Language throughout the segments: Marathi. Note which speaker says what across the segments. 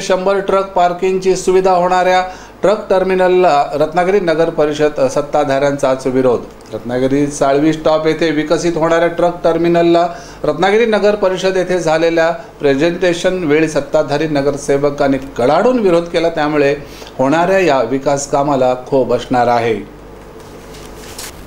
Speaker 1: 100 ट्रक पार्किंगची सुविधा होणाऱ्या ट्रक टर्मिनलला रत्नागिरी नगर परिषद सत्ताधाऱ्यांचाच विरोध। रत्नागिरी साळवी स्टॉप येथे विकसित होणाऱ्या ट्रक टर्मिनलला रत्नागिरी नगर परिषद येथे झालेल्या प्रेझेंटेशन वेळी सत्ताधारी नगरसेवकांनी कडाडून विरोध केला। त्यामुळे होणाऱ्या या विकास कामाला खो बसणार आहे।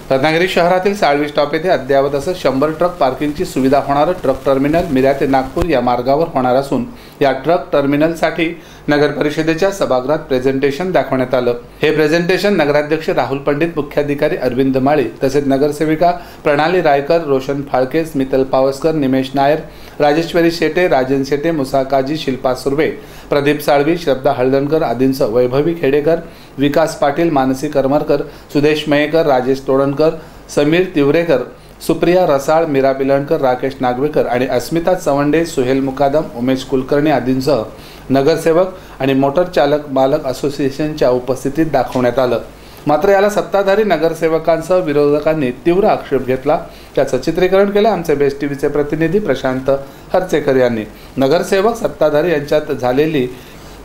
Speaker 1: रत्नागिरी शहरातील साळवी स्टॉप येथे अद्ययावत असं 100 ट्रक पार्किंगची सुविधा होणारं ट्रक टर्मिनल मिरा ते नागपूर या मार्गावर होणार असून या ट्रक टर्मिनलसाठी नगर परिषदेच्या सभागृहात प्रेझेंटेशन दाखवण्यात आलं। हे प्रेझेंटेशन नगराध्यक्ष राहुल पंडित, मुख्याधिकारी अरविंद माळी तसेच नगरसेविका प्रणाली रायकर, रोशन फाळके, स्मितल पावसकर, निमेश नायर, राजेश्वरी शेटे, राजन शेटे, मुसा काजी, शिल्पा सुर्वे, प्रदीप साळवी, श्रद्धा हळदणकर आदींसह वैभवी खेडेकर, विकास पाटील, मानसी करमरकर, सुदेश मयेकर, राजेश तोडणकर, समीर तिवरेकर, सुप्रिया रसाळ, मीरा पिलणकर, राकेश नागवेकर आणि अस्मिता चवंडे, सुहेल मुकादम, उमेश कुलकर्णी आदींसह नगरसेवक आणि मोटर चालक मालक असोसिएशनच्या उपस्थितीत दाखवण्यात आलं। मात्र याला सत्ताधारी नगरसेवकांसह विरोधकांनी तीव्र आक्षेप घेतला। त्याचं चित्रीकरण केलं आमचे बेस्ट टीव्हीचे प्रतिनिधी प्रशांत हरचेकर यांनी। नगरसेवक सत्ताधारी यांच्यात झालेली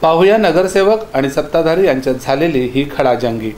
Speaker 1: पाहूया नगरसेवक आणि सत्ताधारी यांच्यात झालेली ही खडाजंगी।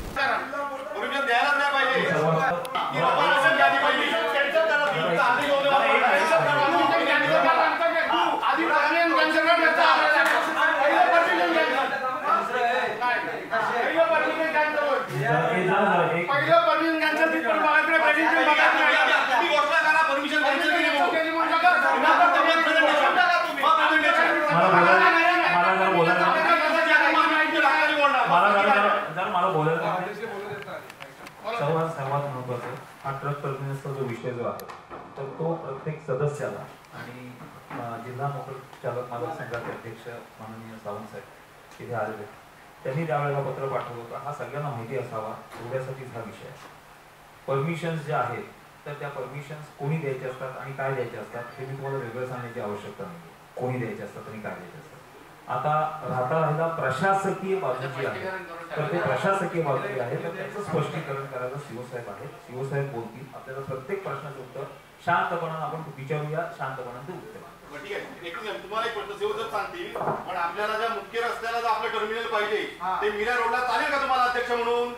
Speaker 2: सर्वात महत्त्वाचं हा ट्रक टर्मिनसचा जो विषय जो आहे तर तो प्रत्येक सदस्याला आणि जिल्हा मोटर चालक मालक संघाचे अध्यक्ष माननीय सावंत साहेब तिथे आलेले, त्यांनी त्यावेळेला पत्र पाठवलं होतं। हा सगळ्यांना माहिती असावा एवढ्यासाठीच हा विषय आहे। परमिशन्स ज्या आहेत तर त्या परमिशन्स कोणी द्यायचे असतात आणि काय द्यायचे असतात हे मी तुम्हाला वेगळं सांगण्याची आवश्यकता नाही, कोणी द्यायचे असतात आणि काय द्यायचे असतात। आता राहिला प्रशासकीय बाजू जी आहे तर ते प्रशासकीय बाजू जी आहे तर त्याचं स्पष्टीकरण करायला शिवसाहेब आहेत, शिवसाहेब बोलतील। आपल्याला प्रत्येक प्रश्नाचं उत्तर शांतपणाने आपण विचारूया, शांतपणाने ते उत्तर
Speaker 3: ठीक आहे। एक तुम्हाला एक प्रश्न शिवसाहेब सांगतील, पण आपल्याला ज्या मुख्य रस्त्याला जर आपलं टर्मिनल पाहिजे ते मीरा रोडला चालेल का तुम्हाला अध्यक्ष म्हणून?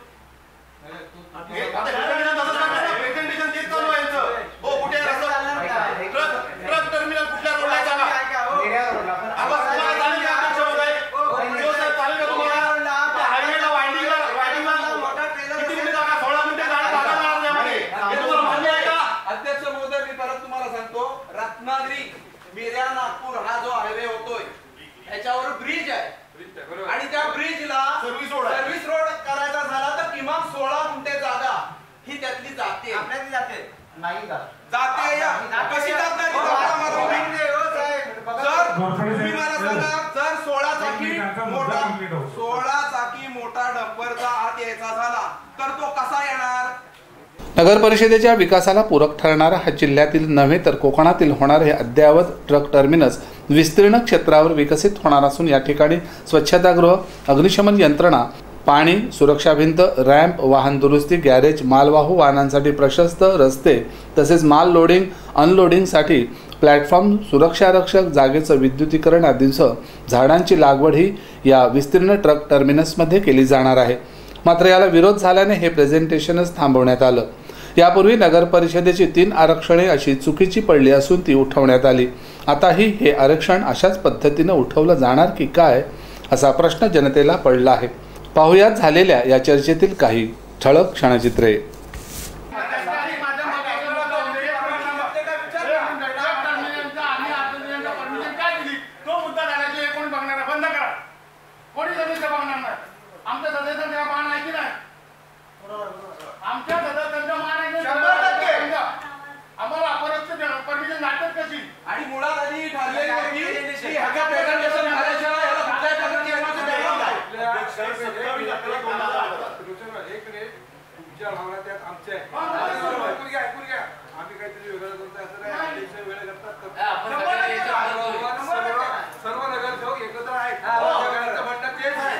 Speaker 3: प्रेझेंटेशन तेच चालू आहे हो। कुठे ट्रक टर्मिनल कुठल्या रोडला आहे सांगा?
Speaker 4: रत्नागिरी मिरा नागपूर हा जो हायवे होतोय त्याच्यावर ब्रिज आहे आणि त्या ब्रिजला सर्व्हिस रोड करायचा झाला तर किमान 16 गुंठे जागा ही त्यातली जाते, आपल्यातली जाते नाही जाते या कशी जात नाही? सर तुम्ही मला सांगा, जर 16 चाकी मोठा डंपरचा आत यायचा झाला तर तो कसा येणार?
Speaker 1: नगर परिषदेच्या विकासाला पूरक ठरणारा हा जिल्ह्यातील नव्हे तर कोकणातील होणारे हे अद्ययावत ट्रक टर्मिनस विस्तीर्ण क्षेत्रावर विकसित होणार असून या ठिकाणी स्वच्छतागृह, अग्निशमन यंत्रणा, पाणी, सुरक्षा भिंत, रॅम्प, वाहन दुरुस्ती, गॅरेज, मालवाहू वाहनांसाठी प्रशस्त रस्ते तसेच माल लोडिंग अनलोडिंगसाठी प्लॅटफॉर्म, सुरक्षा रक्षक, जागेचं विद्युतीकरण आदींसह झाडांची लागवड ही या विस्तीर्ण ट्रक टर्मिनसमध्ये केली जाणार आहे। मात्र याला विरोध झाल्याने हे प्रेझेंटेशनच थांबवण्यात आलं। यापूर्वी नगर परिषदेची 3 आरक्षणे अशी चुकीची पडली असून ती उठवण्यात आली। आताही हे आरक्षण अशाच पद्धतीने उठवलं जाणार की काय असा प्रश्न जनतेला पडला आहे। पाहुयात झालेल्या या चर्चेतील काही ठळक क्षणचित्रे।
Speaker 4: आणि मुळात आधी ठरलेली होती की ह्याचा प्रेझेंटेशन झाल्याशिवाय याला कुठल्याही प्रकारची अनुमती द्यायची नाही। आम्ही काहीतरी वेगळं करतो असं नाही, वेळ करतात सर्व नगरसेवक एकत्र आहेत म्हणणं तेच आहे।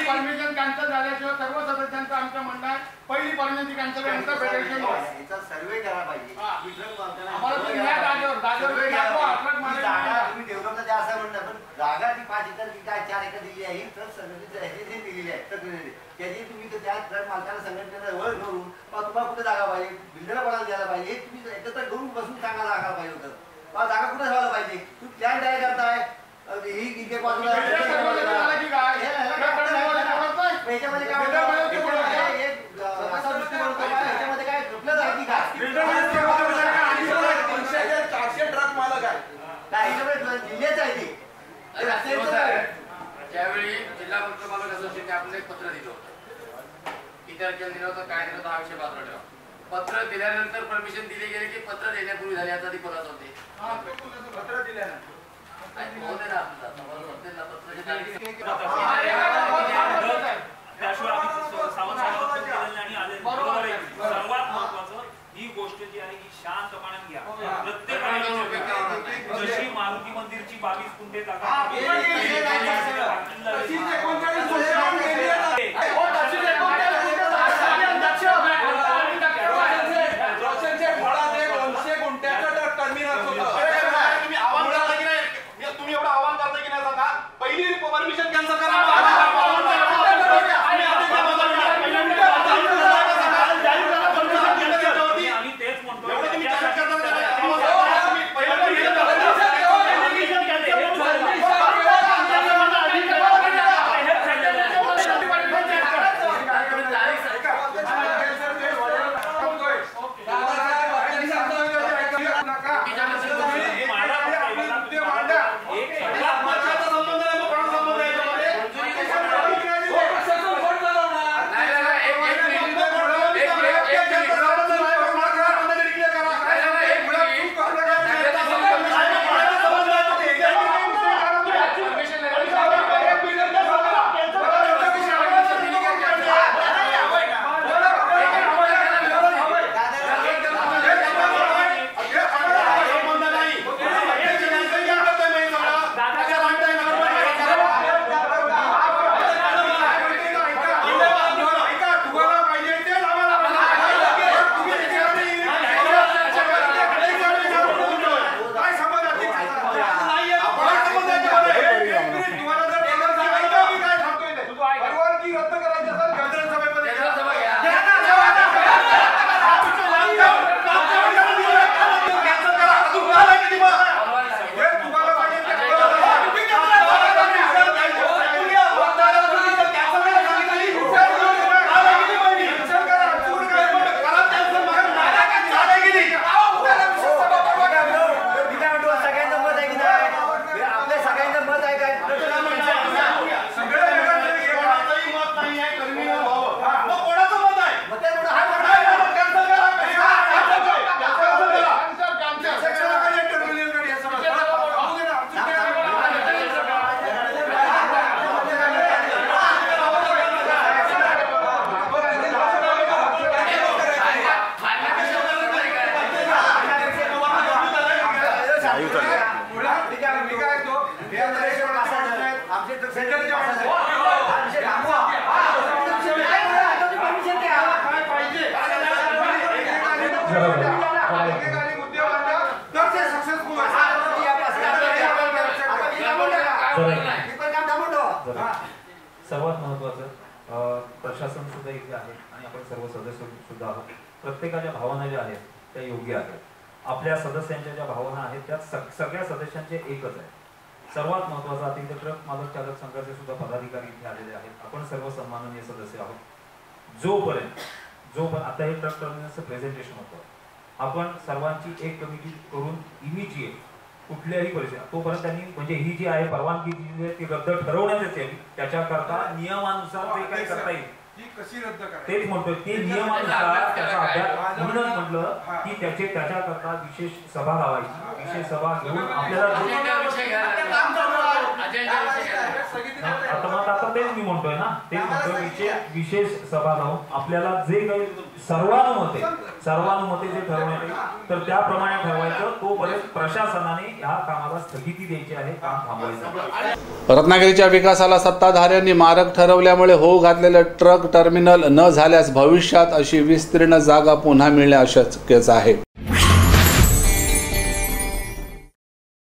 Speaker 5: परमिशन कॅन्सल झाल्याशिवाय सर्व सदस्यांचं आमचं म्हणणं आहे पहिली परमिशन कॅन्सल नंतर फेडरेशन
Speaker 6: सर्वे करा पाहिजे.
Speaker 5: आम्हाला तुम्ही या जागेवर
Speaker 6: तुम्ही डेव्हलपला द्या असं म्हणणं, पण जागा ती 5 एकर की काय 4 एकर दिली आहे तर सर्वे दिलेली आहे त्याची तुम्ही त्या ट्रक मालकाला संघटनेला ओळख करून तुम्हाला कुठे जागा पाहिजे, बिल्डरला कोणाला द्यायला पाहिजे, तुम्ही एकत्र घेऊन बसून सांगायला लागायला पाहिजे होतं. जागा कुठे ठेवायला पाहिजे, तुम्ही प्लॅन तयार करताय ही इथे बाजूला
Speaker 7: ज्यावेळी जिल्हा मंत्रिमंडळ असोसिएशनने आपलं एक पत्र दिलं होतं, किती तारखेला दिलं होतं, काय दिलं होतं, हा विषय बाजूला ठेवा. पत्र दिल्यानंतर परमिशन दिली गेली की पत्र देण्यापूर्वी झाली याचा आधी बोलत होते.
Speaker 5: पत्र दिल्यानंतर
Speaker 8: सर्वात महत्वाचं ही गोष्ट जी आहे ही शांतपणे घ्या. प्रत्येकाने जशी मारुती मंदिरची 22 गुंठे जागा
Speaker 3: तुम्ही एवढं आव्हान करता की नाही सांगा, पहिली परमिशन कॅन्सल करा.
Speaker 2: सर्वात महत्वाचं प्रशासन सुद्धा इथे आहे आणि आपण सर्व सदस्य सुद्धा आहोत. प्रत्येकाच्या भावना ज्या आहेत त्या योग्य आहेत. आपल्या सदस्यांच्या ज्या भावना आहेत त्या सगळ्या सदस्यांचे एकच आहे. सर्वात महत्वाचं अतिरिक्त ट्रक मालक चालक संघाचे सुद्धा पदाधिकारी इथे आलेले आहेत. आपण सर्व सन्माननीय सदस्य आहोत. जोपर्यंत आता हे ट्रक टर्मिनलचं प्रेझेंटेशन होतं, आपण सर्वांची एक कमिटी करून इमिजिएट कुठल्याही परिस्थितीत तोपर्यंत त्यांनी म्हणजे ही जी आहे परवानगी दिली आहे ती रद्द ठरवण्यात येईल. त्याच्याकरता नियमानुसार ते काय करता येईल
Speaker 5: कशी रद्द करायची
Speaker 2: तेच म्हणतोय ते नियमानुसार त्याचा अभ्यास म्हणूनच म्हटलं की त्याच्याकरता विशेष सभा लावायची. विशेष सभा घेऊन आपल्याला आता तेच मी म्हणतोय ना, तेच म्हणतोय विशेष सभा लावून आपल्याला जे काही सर्वानुमते जे ठरवण्यात येईल तर त्याप्रमाणे ठरवायचं. तोपर्यंत प्रशासनाने ह्या कामाला स्थगिती द्यायची आहे, काम थांबवायचं.
Speaker 1: रत्नागिरीच्या विकासाला सत्ताधाऱ्यांनी मारक ठरवल्यामुळे होऊ घातलेलं ट्रक टर्मिनल न झाल्यास भविष्यात अशी विस्तीर्ण जागा पुन्हा मिळणे अशक्यच आहे.